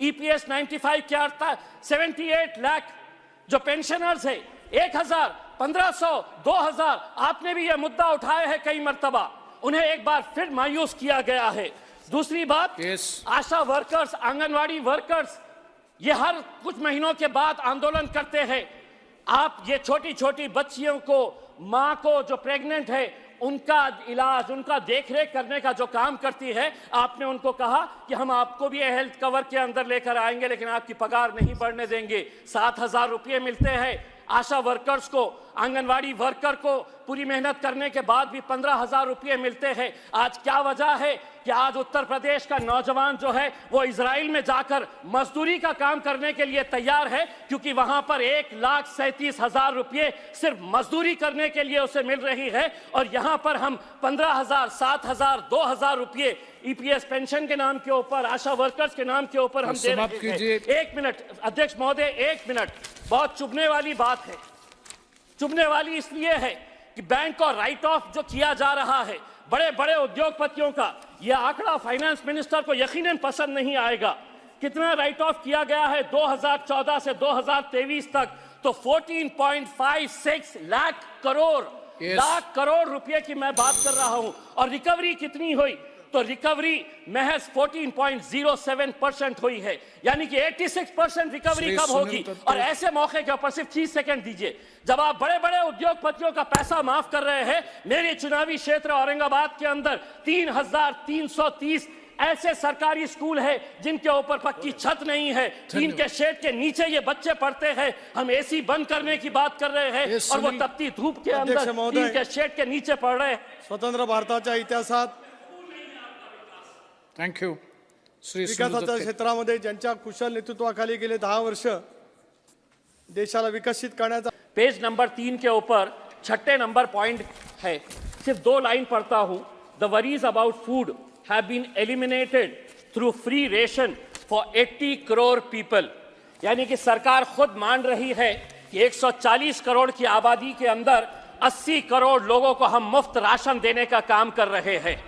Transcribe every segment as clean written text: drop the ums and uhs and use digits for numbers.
EPS 95 के अर्थ 78 लाख जो pensioners है, 1000, 1500, 2000, आपने भी यह मुद्दा उठाया है कई मर्तबा, उन्हें एक बार फिर मायूस किया गया है। दूसरी बात, आशा वर्कर्स, आंगनवाड़ी वर्कर्स, ये हर कुछ महीनों के बाद आंदोलन करते हैं। आप ये छोटी छोटी बच्चियों को, माँ को जो प्रेग्नेंट है, उनका इलाज, उनका देखरेख करने का जो काम करती है, आपने उनको कहा कि हम आपको भी हेल्थ कवर के अंदर लेकर आएंगे, लेकिन आपकी पगार नहीं बढ़ने देंगे। 7,000 रुपये मिलते हैं आशा वर्कर्स को, आंगनवाड़ी वर्कर को पूरी मेहनत करने के बाद भी 15,000 रुपये मिलते हैं। आज क्या वजह है कि आज उत्तर प्रदेश का नौजवान जो है वो इजराइल में जाकर मजदूरी का काम करने के लिए तैयार है, क्योंकि वहां पर 1,37,000 रुपये सिर्फ मजदूरी करने के लिए उसे मिल रही है, और यहां पर हम 15,000, 7,000, 2,000 रुपये EPS पेंशन के नाम के ऊपर, आशा वर्कर्स के नाम के ऊपर हम दे रहे हैं। 1 मिनट अध्यक्ष महोदय, 1 मिनट। बहुत चुभने वाली बात है, चुभने वाली इसलिए है कि बैंक और राइट ऑफ जो किया जा रहा है बड़े बड़े उद्योगपतियों का, यह आंकड़ा फाइनेंस मिनिस्टर को यकीनन पसंद नहीं आएगा। कितना राइट ऑफ किया गया है 2014 से 2023 तक, तो 14.56 लाख करोड़ रुपए की मैं बात कर रहा हूं। और रिकवरी कितनी हुई, तो रिकवरी महज 14.07% हुई है, यानी कि 86% रिकवरी कब होगी। और ऐसे मौके के ऊपर सिर्फ 30 सेकंड दीजिए, जब आप बड़े बड़े उद्योगपतियों का पैसा माफ कर रहे हैं, मेरे चुनावी क्षेत्र औरंगाबाद के अंदर 3,330 ऐसे सरकारी स्कूल है जिनके ऊपर पक्की छत नहीं है, टीन के शेड के नीचे ये बच्चे पढ़ते हैं। हम AC बंद करने की बात कर रहे हैं और वो तपती धूप के अंदर टीन के शेड के नीचे पढ़ रहे हैं। स्वतंत्र भारताच्या इतिहासात थँक्यू। विकासाच्या क्षेत्रामध्ये ज्यांच्या कुशल नेतृत्वाखाली गेले 10 वर्ष देशाला विकसित करण्याचा, पेज नंबर 3 के ऊपर 6 नंबर पॉइंट है, सिर्फ 2 लाइन पढ़ता हूं। The worries about food have been eliminated through free ration for 80 crore people. यानी कि सरकार खुद मान रही है कि 140 करोड़ की आबादी के अंदर 80 करोड़ लोगों को हम मुफ्त राशन देने का काम कर रहे हैं।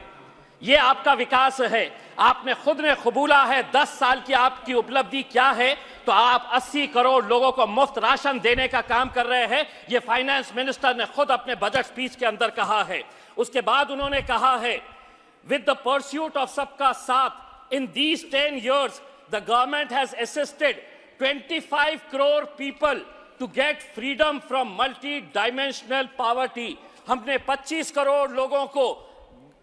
ये आपका विकास है, आपने खुद ने कबूला है। 10 साल की आपकी उपलब्धि क्या है, तो आप 80 करोड़ लोगों को मुफ्त राशन देने का काम कर रहे हैं। ये फाइनेंस मिनिस्टर ने खुद अपने बजट स्पीच के अंदर कहा है। उसके बाद उन्होंने कहा है, विद द परस्यूट ऑफ सबका साथ, in these 10 years the government has assisted 25 crore people to get freedom from multidimensional poverty. हमने 25 करोड़ लोगों को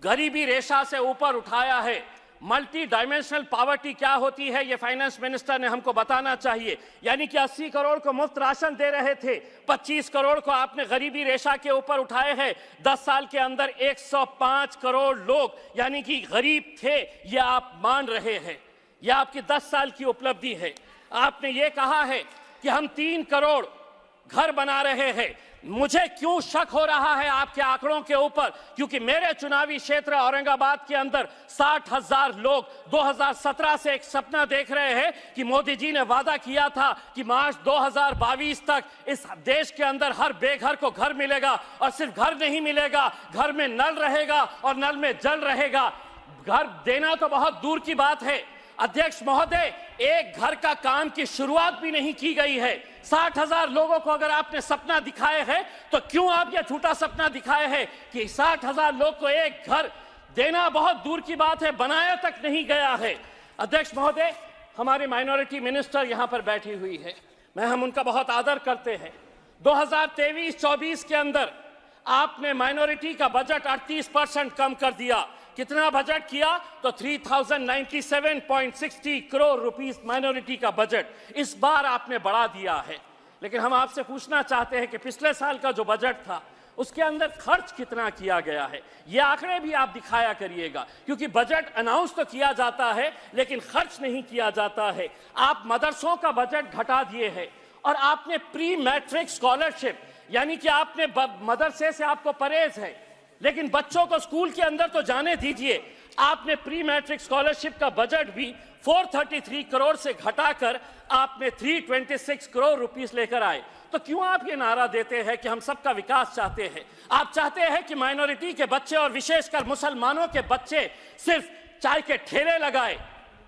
गरीबी रेखा से ऊपर उठाया है। मल्टी डायमेंशनल पॉवर्टी क्या होती है, ये फाइनेंस मिनिस्टर ने हमको बताना चाहिए। यानी कि 80 करोड़ को मुफ्त राशन दे रहे थे, 25 करोड़ को आपने गरीबी रेखा के ऊपर उठाए हैं। 10 साल के अंदर 105 करोड़ लोग यानी कि गरीब थे, ये आप मान रहे हैं। यह आपकी 10 साल की उपलब्धि है। आपने ये कहा है कि हम 3 करोड़ घर बना रहे हैं। मुझे क्यों शक हो रहा है आपके आंकड़ों के ऊपर, क्योंकि मेरे चुनावी क्षेत्र औरंगाबाद के अंदर 60,000 लोग 2017 से एक सपना देख रहे हैं कि मोदी जी ने वादा किया था कि मार्च 2022 तक इस देश के अंदर हर बेघर को घर मिलेगा। और सिर्फ घर नहीं मिलेगा, घर में नल रहेगा और नल में जल रहेगा। घर देना तो बहुत दूर की बात है अध्यक्ष महोदय, एक घर का काम की शुरुआत भी नहीं की गई है। 60,000 लोगों को अगर आपने सपना दिखाए है, तो क्यों आप ये झूठा सपना दिखाए हैं कि 60,000 लोग को एक घर देना बहुत दूर की बात है, बनाया तक नहीं गया है। अध्यक्ष महोदय, हमारी माइनॉरिटी मिनिस्टर यहां पर बैठी हुई है, हम उनका बहुत आदर करते हैं। 2023-24 के अंदर आपने माइनॉरिटी का बजट 38% कम कर दिया। कितना बजट किया, तो 3,097.60 करोड़ रुपीस माइनॉरिटी का बजट इस बार आपने बढ़ा दिया है। लेकिन हम आपसे पूछना चाहते हैं कि पिछले साल का जो बजट था उसके अंदर खर्च कितना किया गया है, ये आंकड़े भी आप दिखाया करिएगा, क्योंकि बजट अनाउंस तो किया जाता है लेकिन खर्च नहीं किया जाता है। आप मदरसों का बजट घटा दिए है और आपने प्री मैट्रिक स्कॉलरशिप, यानी कि आपने मदरसे से आपको परहेज है लेकिन बच्चों को स्कूल के अंदर तो जाने दीजिए, आपने प्री मैट्रिक स्कॉलरशिप का बजट भी 433 करोड़ से घटाकर आपने 326 करोड़ रुपीस लेकर आए। तो क्यों आप ये नारा देते हैं कि हम सबका विकास चाहते हैं? आप चाहते हैं कि माइनॉरिटी के बच्चे और विशेषकर मुसलमानों के बच्चे सिर्फ चाय के ठेले लगाए,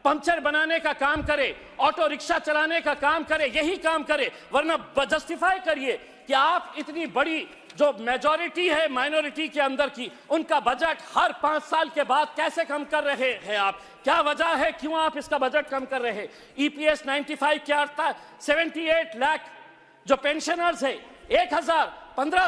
पंचर बनाने का काम करे, ऑटो रिक्शा चलाने का काम करे, यही काम करे, वरना जस्टिफाई करिए कि आप इतनी बड़ी जो मेजॉरिटी है माइनॉरिटी के अंदर की, उनका बजट हर 5 साल के बाद कैसे कम कर रहे हैं आप? क्या वजह है, क्यों आप इसका बजट कम कर रहे हैं? ईपीएस 95 क्या था? 78 लाख जो पेंशनर्स है, 1000 15